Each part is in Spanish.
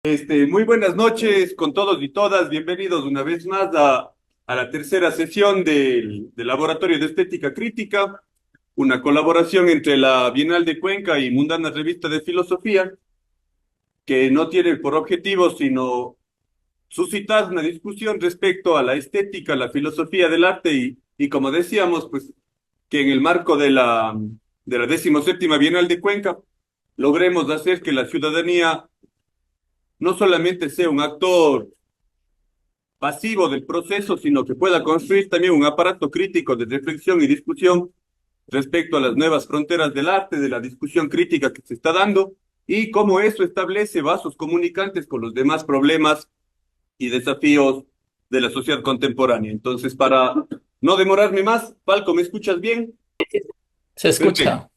Muy buenas noches con todos y todas. Bienvenidos una vez más a la tercera sesión del Laboratorio de Estética Crítica, una colaboración entre la Bienal de Cuenca y Mundana Revista de Filosofía, que no tiene por objetivo sino suscitar una discusión respecto a la estética, la filosofía del arte y como decíamos, pues que en el marco de la 17ª Bienal de Cuenca logremos hacer que la ciudadanía no solamente sea un actor pasivo del proceso, sino que pueda construir también un aparato crítico de reflexión y discusión respecto a las nuevas fronteras del arte, de la discusión crítica que se está dando y cómo eso establece vasos comunicantes con los demás problemas y desafíos de la sociedad contemporánea. Entonces, para no demorarme más, Falco, ¿me escuchas bien? Se Perfecto, escucha.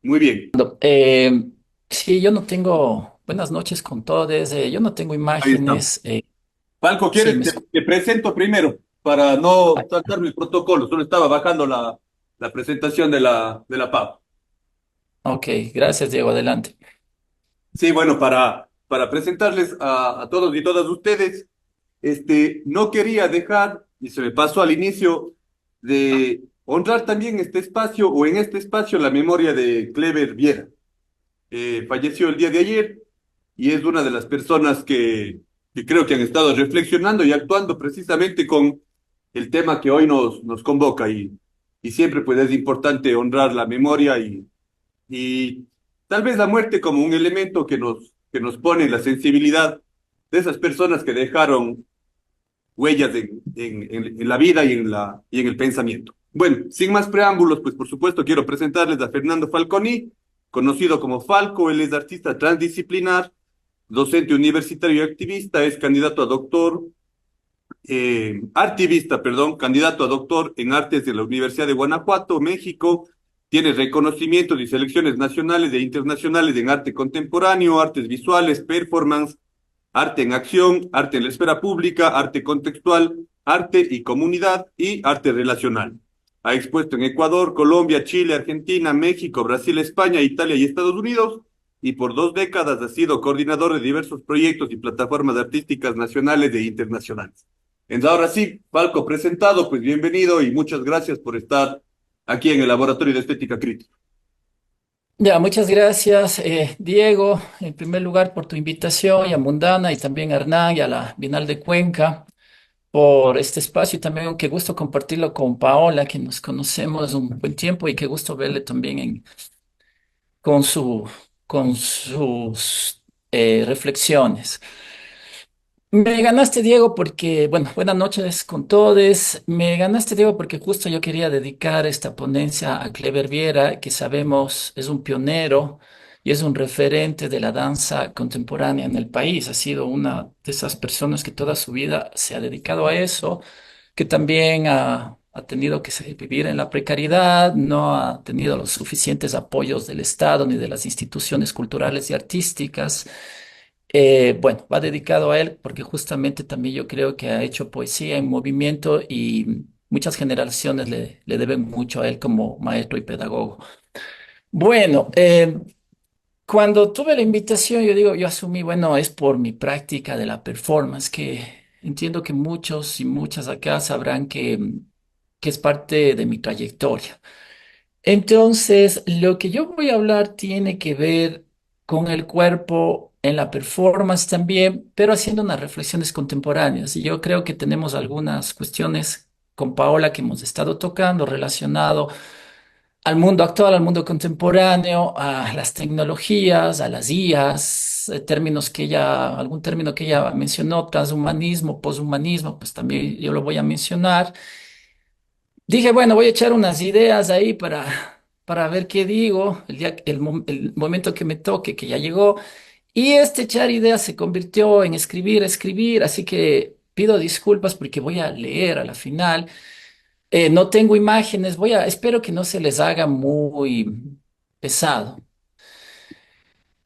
muy bien. Eh, sí, yo no tengo, buenas noches con todos, yo no tengo Ahí estamos. imágenes. Falco, Sí, ¿quieres? Te presento primero para no saltarme el protocolo. Solo estaba bajando la presentación de la PAP. ok, gracias Diego, adelante. Sí, bueno, para presentarles a todos y todas ustedes, no quería dejar, y se me pasó al inicio, de honrar también este espacio o en este espacio la memoria de Clever Viera. Falleció el día de ayer y es una de las personas que creo que han estado reflexionando y actuando precisamente con el tema que hoy nos convoca y siempre pues es importante honrar la memoria y tal vez la muerte como un elemento que nos pone en la sensibilidad de esas personas que dejaron huellas en la vida y en el pensamiento. Bueno, sin más preámbulos, pues por supuesto quiero presentarles a Fernando Falconi, conocido como Falco. Él es artista transdisciplinar, docente universitario y activista, es candidato a doctor, artivista, perdón, candidato a doctor en artes de la Universidad de Guanajuato, México. Tiene reconocimientos y selecciones nacionales e internacionales en arte contemporáneo, artes visuales, performance, arte en acción, arte en la esfera pública, arte contextual, arte y comunidad y arte relacional. Ha expuesto en Ecuador, Colombia, Chile, Argentina, México, Brasil, España, Italia y Estados Unidos, y por 2 décadas ha sido coordinador de diversos proyectos y plataformas artísticas nacionales e internacionales. Entonces, ahora sí, Falco presentado, pues bienvenido y muchas gracias por estar aquí en el Laboratorio de Estética Crítica. Ya, muchas gracias Diego, en primer lugar por tu invitación y a Mundana y también a Hernán y a la Bienal de Cuenca por este espacio y también qué gusto compartirlo con Paola, que nos conocemos un buen tiempo y qué gusto verle también con su, con sus reflexiones. Me ganaste, Diego, porque, bueno, buenas noches con todos. Me ganaste, Diego, porque justo yo quería dedicar esta ponencia a Clever Viera, que sabemos es un pionero y es un referente de la danza contemporánea en el país. Ha sido una de esas personas que toda su vida se ha dedicado a eso, que también ha tenido que vivir en la precariedad, no ha tenido los suficientes apoyos del Estado ni de las instituciones culturales y artísticas. Bueno, va dedicado a él porque justamente también yo creo que ha hecho poesía en movimiento y muchas generaciones le deben mucho a él como maestro y pedagogo. Bueno, cuando tuve la invitación, yo digo, yo asumí, bueno, es por mi práctica de la performance, que entiendo que muchos y muchas acá sabrán que es parte de mi trayectoria. Entonces, lo que yo voy a hablar tiene que ver con el cuerpo en la performance también, pero haciendo unas reflexiones contemporáneas. Y yo creo que tenemos algunas cuestiones con Paola que hemos estado tocando relacionado al mundo actual, al mundo contemporáneo, a las tecnologías, a las IAs, términos que ella, algún término que ella mencionó, transhumanismo, poshumanismo, pues también yo lo voy a mencionar. Dije, bueno, voy a echar unas ideas ahí para ver qué digo el momento que me toque, que ya llegó. Y este echar ideas se convirtió en escribir, escribir, así que pido disculpas porque voy a leer a la final. No tengo imágenes, espero que no se les haga muy pesado.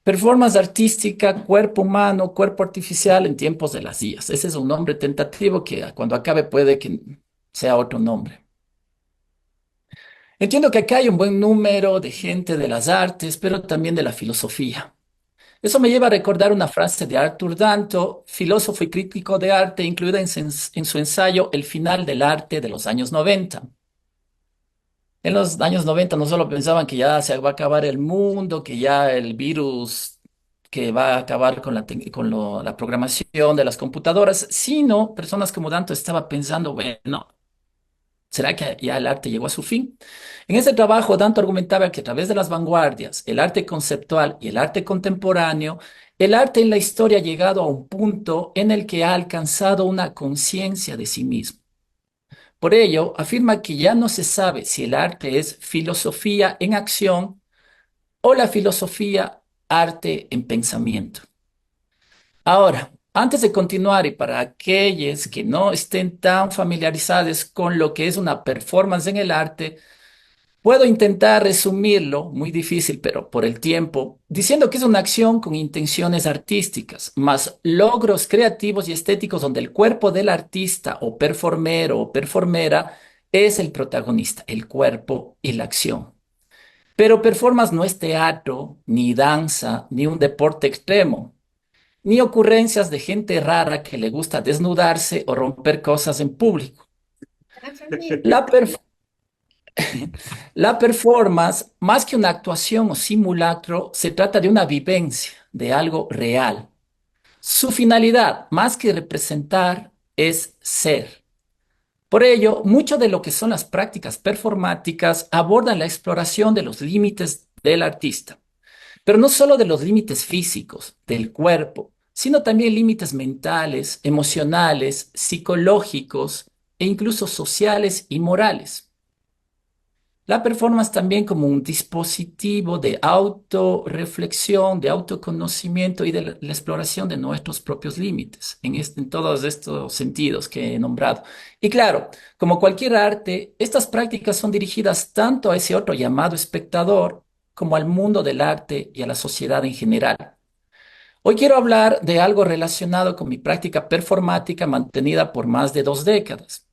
Performance artística, cuerpo humano, cuerpo artificial en tiempos de las IAs. Ese es un nombre tentativo que cuando acabe puede que sea otro nombre. Entiendo que acá hay un buen número de gente de las artes, pero también de la filosofía. Eso me lleva a recordar una frase de Arthur Danto, filósofo y crítico de arte, incluida en su ensayo El final del arte de los años 90. En los años 90 no solo pensaban que ya se va a acabar el mundo, que ya el virus que va a acabar con la programación de las computadoras, sino personas como Danto estaba pensando, bueno, ¿será que ya el arte llegó a su fin? En ese trabajo, Danto argumentaba que a través de las vanguardias, el arte conceptual y el arte contemporáneo, el arte en la historia ha llegado a un punto en el que ha alcanzado una conciencia de sí mismo. Por ello, afirma que ya no se sabe si el arte es filosofía en acción o la filosofía arte en pensamiento. Ahora, antes de continuar y para aquellos que no estén tan familiarizados con lo que es una performance en el arte, puedo intentar resumirlo, muy difícil, pero por el tiempo, diciendo que es una acción con intenciones artísticas, más logros creativos y estéticos donde el cuerpo del artista o performero o performera es el protagonista, el cuerpo y la acción. Pero performance no es teatro, ni danza, ni un deporte extremo, ni ocurrencias de gente rara que le gusta desnudarse o romper cosas en público. La, perf- La performance, más que una actuación o simulacro, se trata de una vivencia, de algo real. Su finalidad, más que representar, es ser. Por ello, mucho de lo que son las prácticas performáticas abordan la exploración de los límites del artista, pero no solo de los límites físicos, del cuerpo, sino también límites mentales, emocionales, psicológicos e incluso sociales y morales. La performance también como un dispositivo de autorreflexión, de autoconocimiento y de la exploración de nuestros propios límites en todos estos sentidos que he nombrado. Y claro, como cualquier arte, estas prácticas son dirigidas tanto a ese otro llamado espectador como al mundo del arte y a la sociedad en general. Hoy quiero hablar de algo relacionado con mi práctica performática mantenida por más de 2 décadas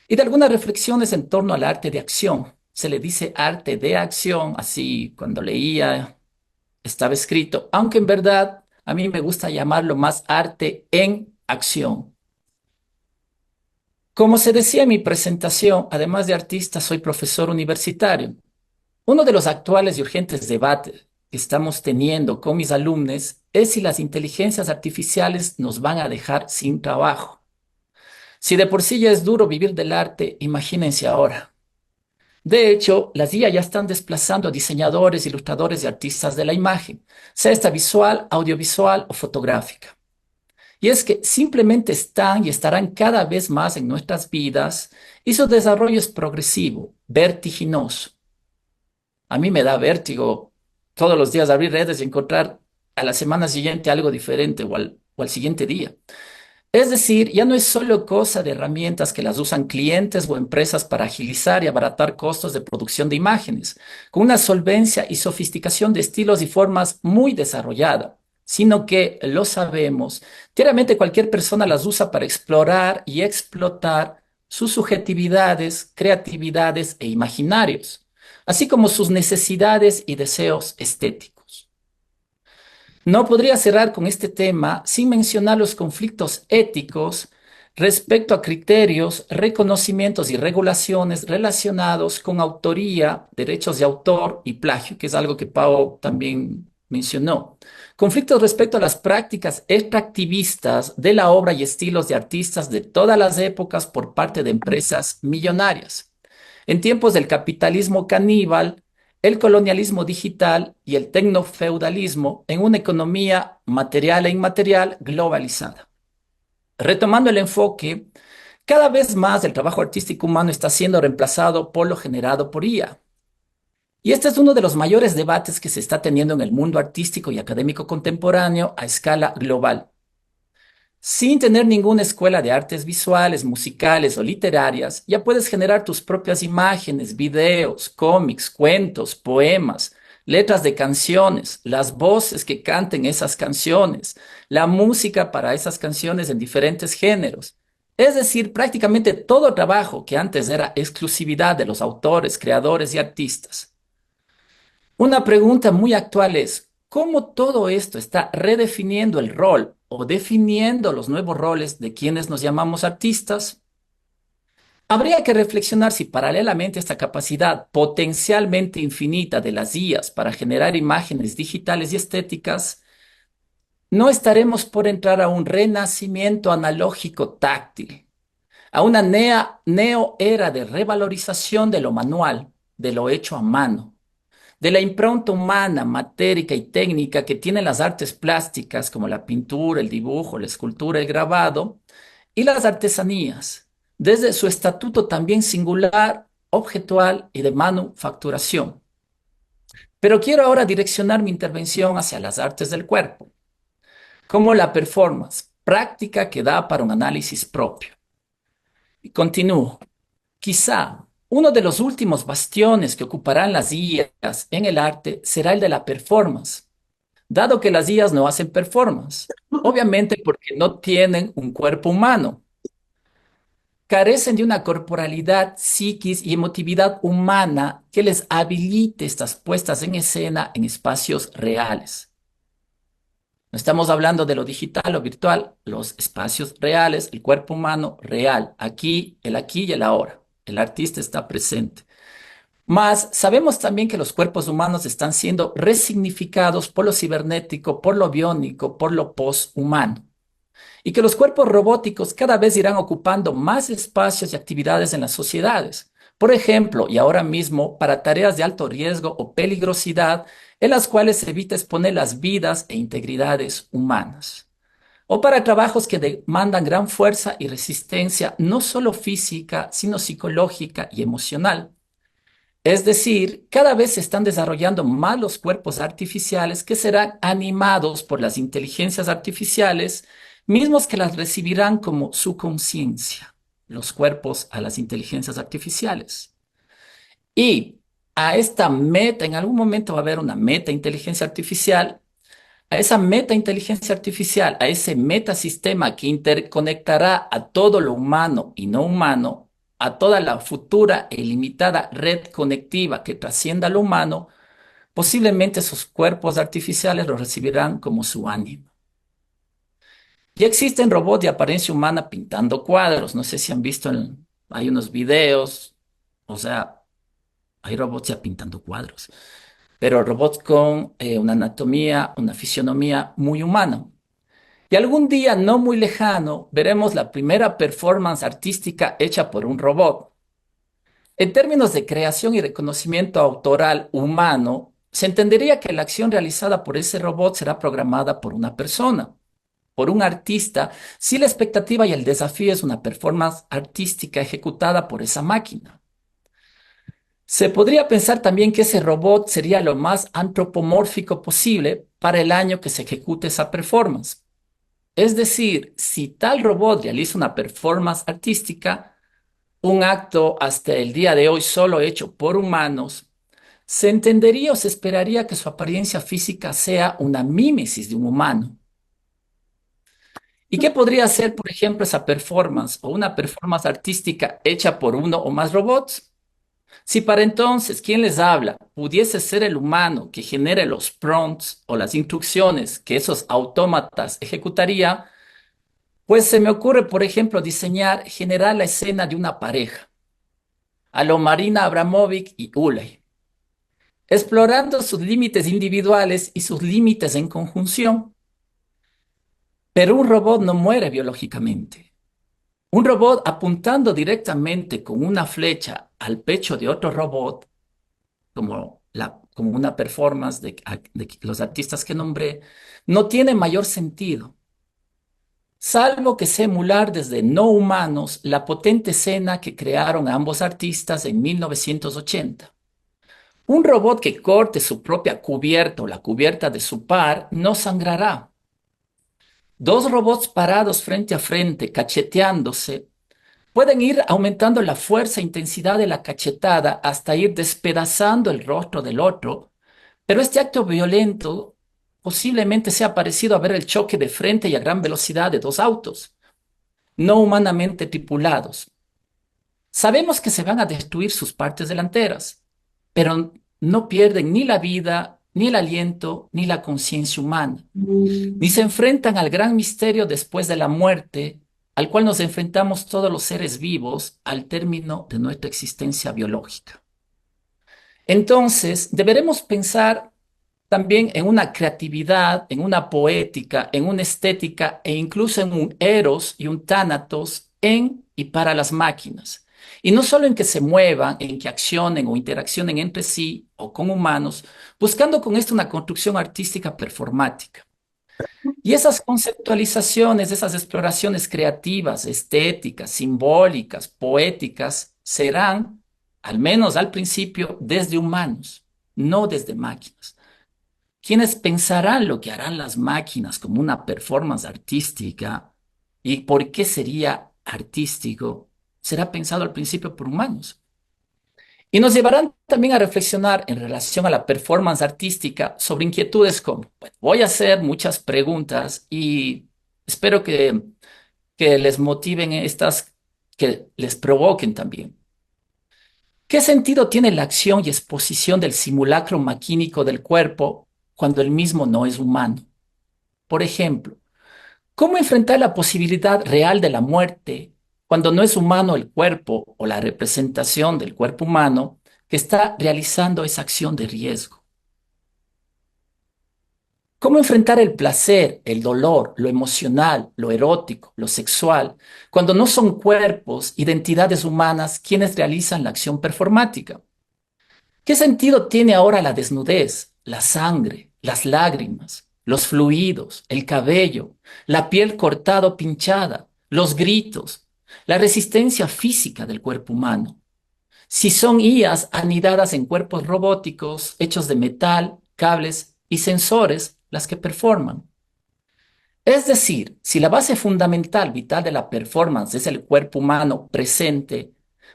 y de algunas reflexiones en torno al arte de acción. Se le dice arte de acción, así cuando leía estaba escrito, aunque en verdad a mí me gusta llamarlo más arte en acción. Como se decía en mi presentación, además de artista, soy profesor universitario. Uno de los actuales y urgentes debates que estamos teniendo con mis alumnos es si las inteligencias artificiales nos van a dejar sin trabajo. Si de por sí ya es duro vivir del arte, imagínense ahora. De hecho, las IA ya están desplazando a diseñadores, ilustradores y artistas de la imagen, sea esta visual, audiovisual o fotográfica. Y es que simplemente están y estarán cada vez más en nuestras vidas y su desarrollo es progresivo, vertiginoso. A mí me da vértigo todos los días abrir redes y encontrar a la semana siguiente algo diferente o al siguiente día. Es decir, ya no es solo cosa de herramientas que las usan clientes o empresas para agilizar y abaratar costos de producción de imágenes, con una solvencia y sofisticación de estilos y formas muy desarrollada, sino que, lo sabemos, diariamente cualquier persona las usa para explorar y explotar sus subjetividades, creatividades e imaginarios, así como sus necesidades y deseos estéticos. No podría cerrar con este tema sin mencionar los conflictos éticos respecto a criterios, reconocimientos y regulaciones relacionados con autoría, derechos de autor y plagio, que es algo que Pau también mencionó. Conflictos respecto a las prácticas extractivistas de la obra y estilos de artistas de todas las épocas por parte de empresas millonarias. En tiempos del capitalismo caníbal, el colonialismo digital y el tecnofeudalismo en una economía material e inmaterial globalizada. Retomando el enfoque, cada vez más el trabajo artístico humano está siendo reemplazado por lo generado por IA. Y este es uno de los mayores debates que se está teniendo en el mundo artístico y académico contemporáneo a escala global. Sin tener ninguna escuela de artes visuales, musicales o literarias, ya puedes generar tus propias imágenes, videos, cómics, cuentos, poemas, letras de canciones, las voces que canten esas canciones, la música para esas canciones en diferentes géneros. Es decir, prácticamente todo trabajo que antes era exclusividad de los autores, creadores y artistas. Una pregunta muy actual es, cómo todo esto está redefiniendo el rol o definiendo los nuevos roles de quienes nos llamamos artistas, habría que reflexionar si paralelamente a esta capacidad potencialmente infinita de las IAs para generar imágenes digitales y estéticas, no estaremos por entrar a un renacimiento analógico táctil, a una neo-era de revalorización de lo manual, de lo hecho a mano, de la impronta humana, matérica y técnica que tienen las artes plásticas como la pintura, el dibujo, la escultura, el grabado y las artesanías, desde su estatuto también singular, objetual y de manufacturación. Pero quiero ahora direccionar mi intervención hacia las artes del cuerpo, como la performance, práctica que da para un análisis propio. Y continúo. Quizá uno de los últimos bastiones que ocuparán las IAs en el arte será el de la performance, dado que las IAs no hacen performance, obviamente porque no tienen un cuerpo humano, carecen de una corporalidad, psiquis y emotividad humana que les habilite estas puestas en escena en espacios reales. No estamos hablando de lo digital o virtual, los espacios reales, el cuerpo humano real, aquí y el ahora. El artista está presente. Mas sabemos también que los cuerpos humanos están siendo resignificados por lo cibernético, por lo biónico, por lo poshumano. Y que los cuerpos robóticos cada vez irán ocupando más espacios y actividades en las sociedades. Por ejemplo, y ahora mismo, para tareas de alto riesgo o peligrosidad, en las cuales se evita exponer las vidas e integridades humanas. O para trabajos que demandan gran fuerza y resistencia, no solo física, sino psicológica y emocional. Es decir, cada vez se están desarrollando más los cuerpos artificiales que serán animados por las inteligencias artificiales, mismos que las recibirán como su conciencia, los cuerpos a las inteligencias artificiales. Y a esta meta, en algún momento va a haber una meta inteligencia artificial, a esa meta inteligencia artificial, a ese metasistema que interconectará a todo lo humano y no humano, a toda la futura e ilimitada red conectiva que trascienda lo humano, posiblemente esos cuerpos artificiales lo recibirán como su ánimo. Ya existen robots de apariencia humana pintando cuadros. No sé si han visto, hay unos videos, o sea, hay robots ya pintando cuadros, pero robots con una anatomía, una fisionomía muy humana. Y algún día no muy lejano veremos la primera performance artística hecha por un robot. En términos de creación y reconocimiento autoral humano, se entendería que la acción realizada por ese robot será programada por una persona, por un artista, si la expectativa y el desafío es una performance artística ejecutada por esa máquina. Se podría pensar también que ese robot sería lo más antropomórfico posible para el año que se ejecute esa performance. Es decir, si tal robot realiza una performance artística, un acto hasta el día de hoy solo hecho por humanos, se entendería o se esperaría que su apariencia física sea una mímesis de un humano. ¿Y qué podría ser, por ejemplo, esa performance o una performance artística hecha por uno o más robots? Si para entonces quien les habla pudiese ser el humano que genere los prompts o las instrucciones que esos autómatas ejecutaría, pues se me ocurre, por ejemplo, generar la escena de una pareja, a lo Marina Abramovic y Ulay, explorando sus límites individuales y sus límites en conjunción. Pero un robot no muere biológicamente. Un robot apuntando directamente con una flecha al pecho de otro robot, como una performance de los artistas que nombré, no tiene mayor sentido, salvo que sea emular desde no humanos la potente escena que crearon ambos artistas en 1980. Un robot que corte su propia cubierta o la cubierta de su par no sangrará. Dos robots parados frente a frente, cacheteándose, pueden ir aumentando la fuerza e intensidad de la cachetada hasta ir despedazando el rostro del otro, pero este acto violento posiblemente sea parecido a ver el choque de frente y a gran velocidad de dos autos, no humanamente tripulados. Sabemos que se van a destruir sus partes delanteras, pero no pierden ni la vida ni el aliento, ni la conciencia humana, ni se enfrentan al gran misterio después de la muerte, al cual nos enfrentamos todos los seres vivos al término de nuestra existencia biológica. Entonces, deberemos pensar también en una creatividad, en una poética, en una estética e incluso en un eros y un tánatos en y para las máquinas. Y no solo en que se muevan, en que accionen o interaccionen entre sí o con humanos, buscando con esto una construcción artística performática. Y esas conceptualizaciones, esas exploraciones creativas, estéticas, simbólicas, poéticas, serán, al menos al principio, desde humanos, no desde máquinas. Quienes pensarán lo que harán las máquinas como una performance artística y por qué sería artístico, será pensado al principio por humanos. Y nos llevarán también a reflexionar en relación a la performance artística sobre inquietudes como, bueno, voy a hacer muchas preguntas y espero que les motiven estas, que les provoquen también. ¿Qué sentido tiene la acción y exposición del simulacro maquínico del cuerpo cuando el mismo no es humano? Por ejemplo, ¿cómo enfrentar la posibilidad real de la muerte cuando no es humano el cuerpo o la representación del cuerpo humano que está realizando esa acción de riesgo? ¿Cómo enfrentar el placer, el dolor, lo emocional, lo erótico, lo sexual, cuando no son cuerpos, identidades humanas quienes realizan la acción performática? ¿Qué sentido tiene ahora la desnudez, la sangre, las lágrimas, los fluidos, el cabello, la piel cortada o pinchada, los gritos, la resistencia física del cuerpo humano? Si son IAs anidadas en cuerpos robóticos hechos de metal, cables y sensores las que performan. Es decir, si la base fundamental vital de la performance es el cuerpo humano presente,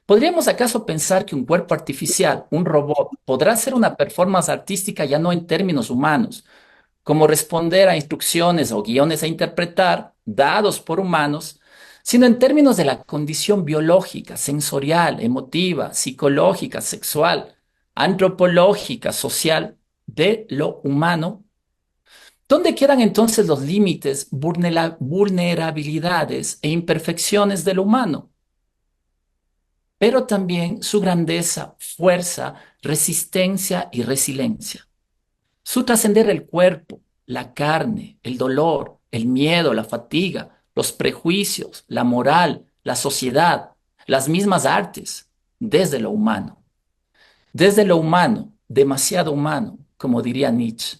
¿podríamos acaso pensar que un cuerpo artificial, un robot, podrá hacer una performance artística ya no en términos humanos, como responder a instrucciones o guiones a interpretar, dados por humanos, sino en términos de la condición biológica, sensorial, emotiva, psicológica, sexual, antropológica, social de lo humano? ¿Dónde quedan entonces los límites, vulnerabilidades e imperfecciones del humano? Pero también su grandeza, fuerza, resistencia y resiliencia. Su trascender el cuerpo, la carne, el dolor, el miedo, la fatiga, los prejuicios, la moral, la sociedad, las mismas artes, desde lo humano. Desde lo humano, demasiado humano, como diría Nietzsche.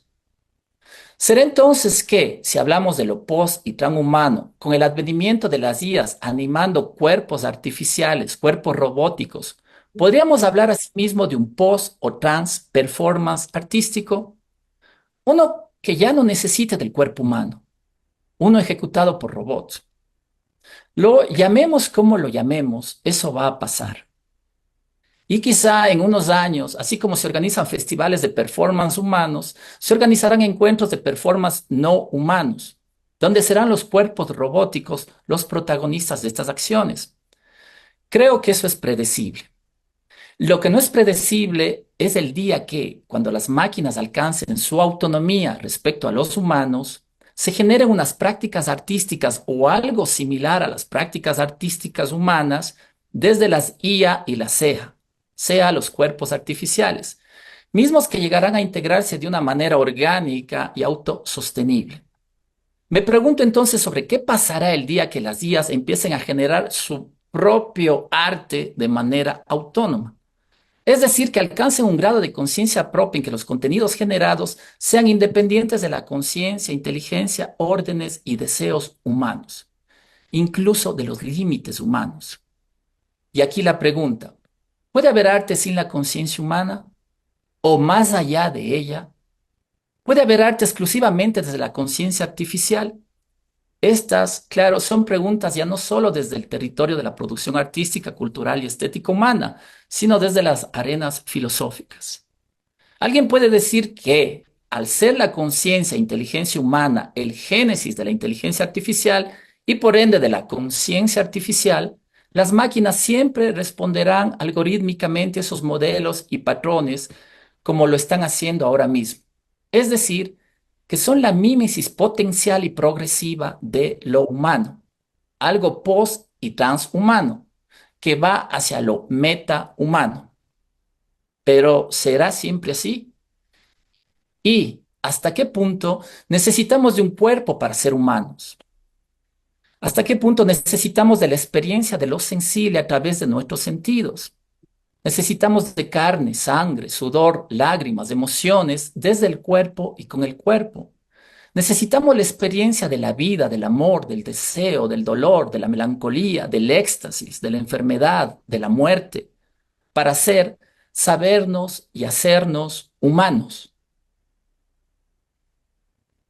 ¿Será entonces que, si hablamos de lo post y transhumano, con el advenimiento de las IAs animando cuerpos artificiales, cuerpos robóticos, podríamos hablar asimismo de un post o trans performance artístico? Uno que ya no necesita del cuerpo humano, uno ejecutado por robots. Lo llamemos como lo llamemos, eso va a pasar. Y quizá en unos años, así como se organizan festivales de performance humanos, se organizarán encuentros de performance no humanos, donde serán los cuerpos robóticos los protagonistas de estas acciones. Creo que eso es predecible. Lo que no es predecible es el día que, cuando las máquinas alcancen su autonomía respecto a los humanos, se generen unas prácticas artísticas o algo similar a las prácticas artísticas humanas desde las IA y la CEA, sea los cuerpos artificiales, mismos que llegarán a integrarse de una manera orgánica y autosostenible. Me pregunto entonces sobre qué pasará el día que las IAs empiecen a generar su propio arte de manera autónoma. Es decir, que alcancen un grado de conciencia propia en que los contenidos generados sean independientes de la conciencia, inteligencia, órdenes y deseos humanos, incluso de los límites humanos. Y aquí la pregunta, ¿puede haber arte sin la conciencia humana? ¿O más allá de ella? ¿Puede haber arte exclusivamente desde la conciencia artificial? Estas, claro, son preguntas ya no solo desde el territorio de la producción artística, cultural y estética humana, sino desde las arenas filosóficas. Alguien puede decir que, al ser la conciencia e inteligencia humana el génesis de la inteligencia artificial y por ende de la conciencia artificial, las máquinas siempre responderán algorítmicamente a esos modelos y patrones como lo están haciendo ahora mismo. Es decir, que son la mímesis potencial y progresiva de lo humano, algo post y transhumano, que va hacia lo metahumano. Pero ¿será siempre así? ¿Y hasta qué punto necesitamos de un cuerpo para ser humanos? ¿Hasta qué punto necesitamos de la experiencia de lo sensible a través de nuestros sentidos? Necesitamos de carne, sangre, sudor, lágrimas, emociones desde el cuerpo y con el cuerpo. Necesitamos la experiencia de la vida, del amor, del deseo, del dolor, de la melancolía, del éxtasis, de la enfermedad, de la muerte, para ser, sabernos y hacernos humanos.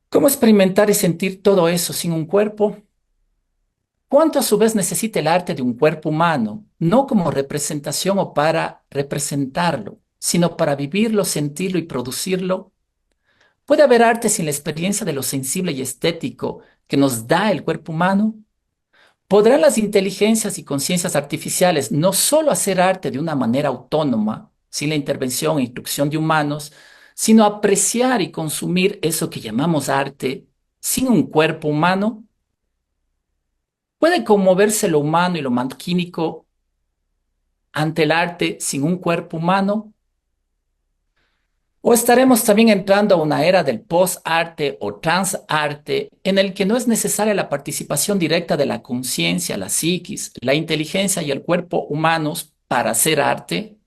¿Cómo experimentar y sentir todo eso sin un cuerpo? ¿Cuánto a su vez necesita el arte de un cuerpo humano, no como representación o para representarlo, sino para vivirlo, sentirlo y producirlo? ¿Puede haber arte sin la experiencia de lo sensible y estético que nos da el cuerpo humano? ¿Podrán las inteligencias y conciencias artificiales no solo hacer arte de una manera autónoma, sin la intervención e instrucción de humanos, sino apreciar y consumir eso que llamamos arte sin un cuerpo humano? ¿Puede conmoverse lo humano y lo maquínico ante el arte sin un cuerpo humano? ¿O estaremos también entrando a una era del post-arte o trans-arte en el que no es necesaria la participación directa de la conciencia, la psiquis, la inteligencia y el cuerpo humanos para hacer arte?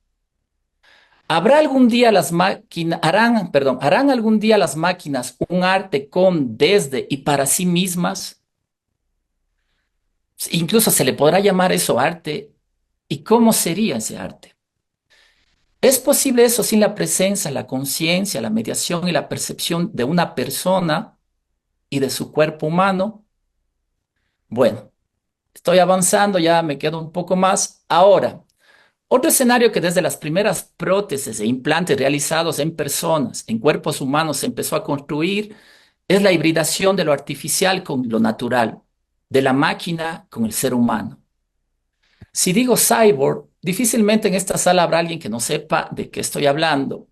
¿Habrá algún día las máquinas, harán algún día las máquinas un arte con, desde y para sí mismas? Incluso se le podrá llamar eso arte. ¿Y cómo sería ese arte? ¿Es posible eso sin la presencia, la conciencia, la mediación y la percepción de una persona y de su cuerpo humano? Bueno, estoy avanzando, ya me quedo un poco más. Ahora, otro escenario que desde las primeras prótesis e implantes realizados en personas, en cuerpos humanos, se empezó a construir es la hibridación de lo artificial con lo natural, de la máquina con el ser humano. Si digo cyborg, difícilmente en esta sala habrá alguien que no sepa de qué estoy hablando,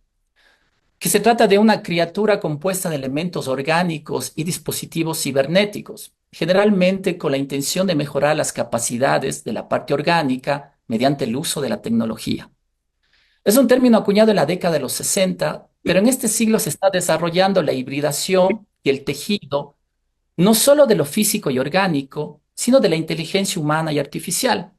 que se trata de una criatura compuesta de elementos orgánicos y dispositivos cibernéticos, generalmente con la intención de mejorar las capacidades de la parte orgánica mediante el uso de la tecnología. Es un término acuñado en la década de los 60, pero en este siglo se está desarrollando la hibridación y el tejido no solo de lo físico y orgánico, sino de la inteligencia humana y artificial.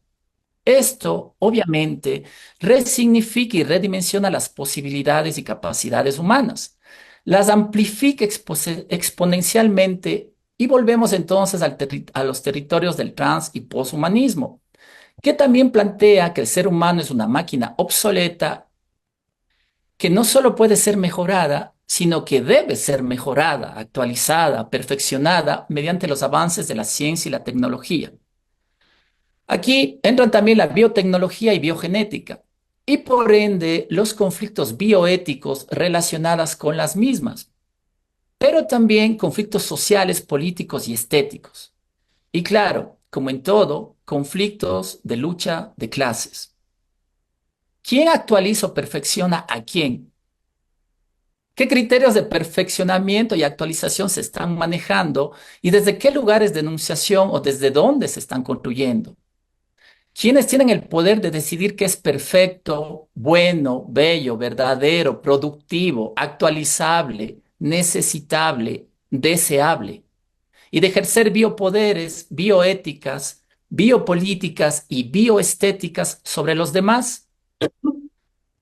Esto, obviamente, resignifica y redimensiona las posibilidades y capacidades humanas, las amplifica exponencialmente y volvemos entonces a los territorios del trans y poshumanismo, que también plantea que el ser humano es una máquina obsoleta que no solo puede ser mejorada, sino que debe ser mejorada, actualizada, perfeccionada mediante los avances de la ciencia y la tecnología. Aquí entran también la biotecnología y biogenética, y por ende los conflictos bioéticos relacionados con las mismas, pero también conflictos sociales, políticos y estéticos. Y claro, como en todo, conflictos de lucha de clases. ¿Quién actualiza o perfecciona a quién? ¿Qué criterios de perfeccionamiento y actualización se están manejando y desde qué lugares de enunciación o desde dónde se están construyendo? ¿Quiénes tienen el poder de decidir qué es perfecto, bueno, bello, verdadero, productivo, actualizable, necesitable, deseable? Y de ejercer biopoderes, bioéticas, biopolíticas y bioestéticas sobre los demás.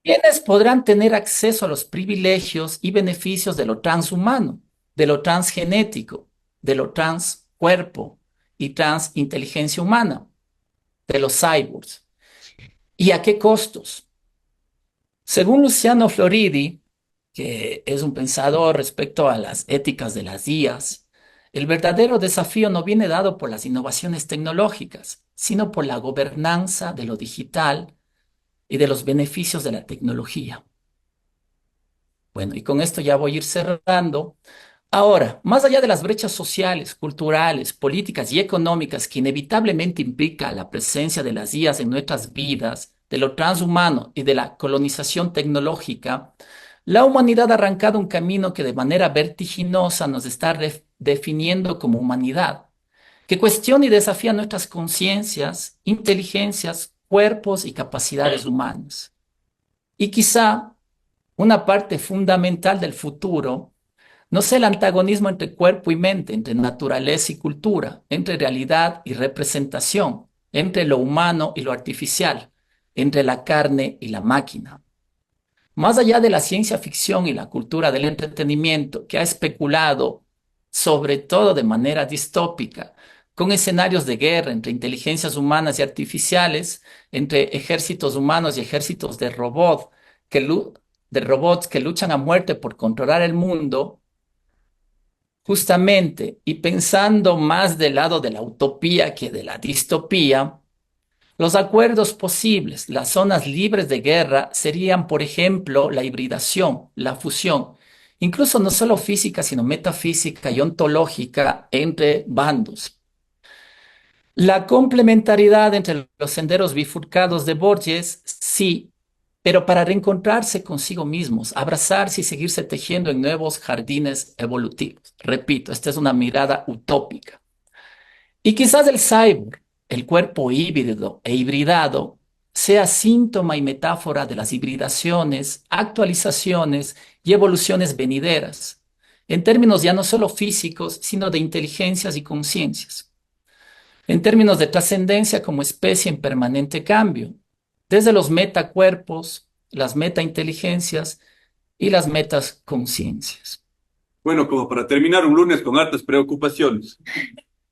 ¿Quiénes podrán tener acceso a los privilegios y beneficios de lo transhumano, de lo transgenético, de lo transcuerpo y transinteligencia humana, de los cyborgs? ¿Y a qué costos? Según Luciano Floridi, que es un pensador respecto a las éticas de las IAs, el verdadero desafío no viene dado por las innovaciones tecnológicas, sino por la gobernanza de lo digital y de los beneficios de la tecnología. Bueno, y con esto ya voy a ir cerrando. Ahora, más allá de las brechas sociales, culturales, políticas y económicas que inevitablemente implica la presencia de las IAs en nuestras vidas, de lo transhumano y de la colonización tecnológica, La humanidad ha arrancado un camino que de manera vertiginosa nos está definiendo como humanidad, que cuestiona y desafía nuestras conciencias, inteligencias, cuerpos y capacidades humanas. Y quizá una parte fundamental del futuro no sea el antagonismo entre cuerpo y mente, entre naturaleza y cultura, entre realidad y representación, entre lo humano y lo artificial, entre la carne y la máquina. Más allá de la ciencia ficción y la cultura del entretenimiento que ha especulado, sobre todo de manera distópica, con escenarios de guerra entre inteligencias humanas y artificiales, entre ejércitos humanos y ejércitos que, de robots que luchan a muerte por controlar el mundo, justamente, y pensando más del lado de la utopía que de la distopía, los acuerdos posibles, las zonas libres de guerra, serían, por ejemplo, la hibridación, la fusión, incluso no solo física, sino metafísica y ontológica entre bandos. La complementariedad entre los senderos bifurcados de Borges, sí, pero para reencontrarse consigo mismos, abrazarse y seguirse tejiendo en nuevos jardines evolutivos. Repito, esta es una mirada utópica. Y quizás el cyborg, el cuerpo híbrido e hibridado, sea síntoma y metáfora de las hibridaciones, actualizaciones y evoluciones venideras, en términos ya no solo físicos, sino de inteligencias y conciencias, en términos de trascendencia como especie en permanente cambio, desde los metacuerpos, las metainteligencias y las metaconciencias. Bueno, como para terminar un lunes con hartas preocupaciones.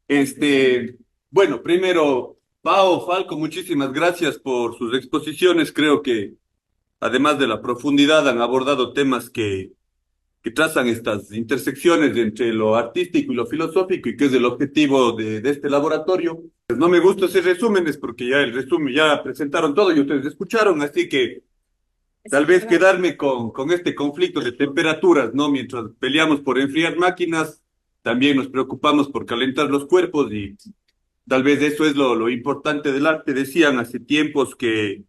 Este, bueno, primero, Pao, Falco, muchísimas gracias por sus exposiciones. Creo que además de la profundidad han abordado temas que trazan estas intersecciones entre lo artístico y lo filosófico y que es el objetivo de este laboratorio. Pues no me gusta hacer resúmenes porque ya el resumen ya presentaron todo y ustedes escucharon, así que tal vez quedarme con este conflicto de temperaturas, ¿no? Mientras peleamos por enfriar máquinas, también nos preocupamos por calentar los cuerpos y tal vez eso es lo importante del arte. Decían hace tiempos que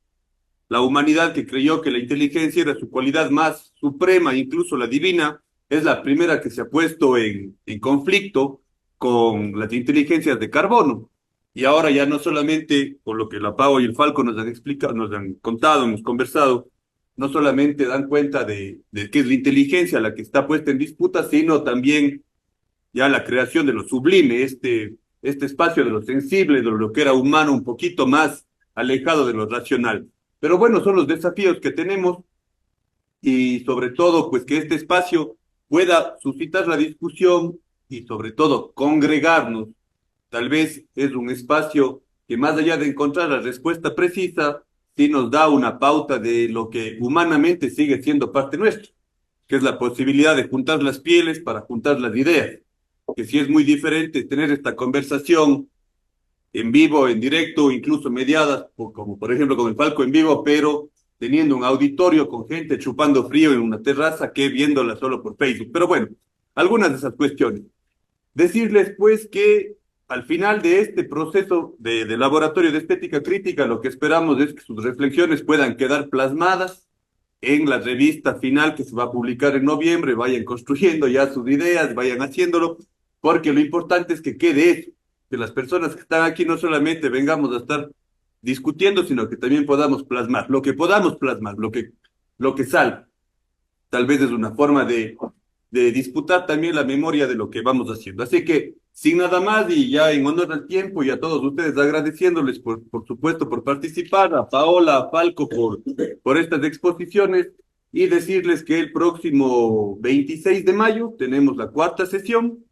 la humanidad que creyó que la inteligencia era su cualidad más suprema, incluso la divina, es la primera que se ha puesto en conflicto con las inteligencias de carbono. Y ahora ya no solamente, por lo que la Pau y el Falco nos han explicado, nos han contado, hemos conversado, no solamente dan cuenta de que es la inteligencia la que está puesta en disputa, sino también ya la creación de lo sublime, este espacio de lo sensible, de lo que era humano, un poquito más alejado de lo racional. Pero bueno, son los desafíos que tenemos y sobre todo, pues que este espacio pueda suscitar la discusión y sobre todo congregarnos. Tal vez es un espacio que más allá de encontrar la respuesta precisa, sí nos da una pauta de lo que humanamente sigue siendo parte nuestra, que es la posibilidad de juntar las pieles para juntar las ideas, que sí es muy diferente tener esta conversación en vivo, en directo, incluso mediadas, como por ejemplo con el Falco en vivo, pero teniendo un auditorio con gente chupando frío en una terraza que viéndola solo por Facebook. Pero bueno, algunas de esas cuestiones. Decirles pues que al final de este proceso de laboratorio de estética crítica, lo que esperamos es que sus reflexiones puedan quedar plasmadas en la revista final que se va a publicar en noviembre, vayan construyendo ya sus ideas, vayan haciéndolo, porque lo importante es que quede eso, que las personas que están aquí no solamente vengamos a estar discutiendo, sino que también podamos plasmar, lo que podamos plasmar, lo que salga. Tal vez es una forma de disputar también la memoria de lo que vamos haciendo. Así que, sin nada más y ya en honor al tiempo y a todos ustedes agradeciéndoles por supuesto por participar, a Paola, a Falco por estas exposiciones y decirles que el próximo 26 de mayo tenemos la cuarta sesión.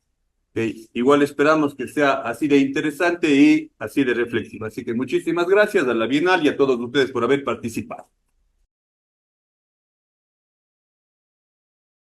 Igual esperamos que sea así de interesante y así de reflexiva. Así que muchísimas gracias a la Bienal y a todos ustedes por haber participado.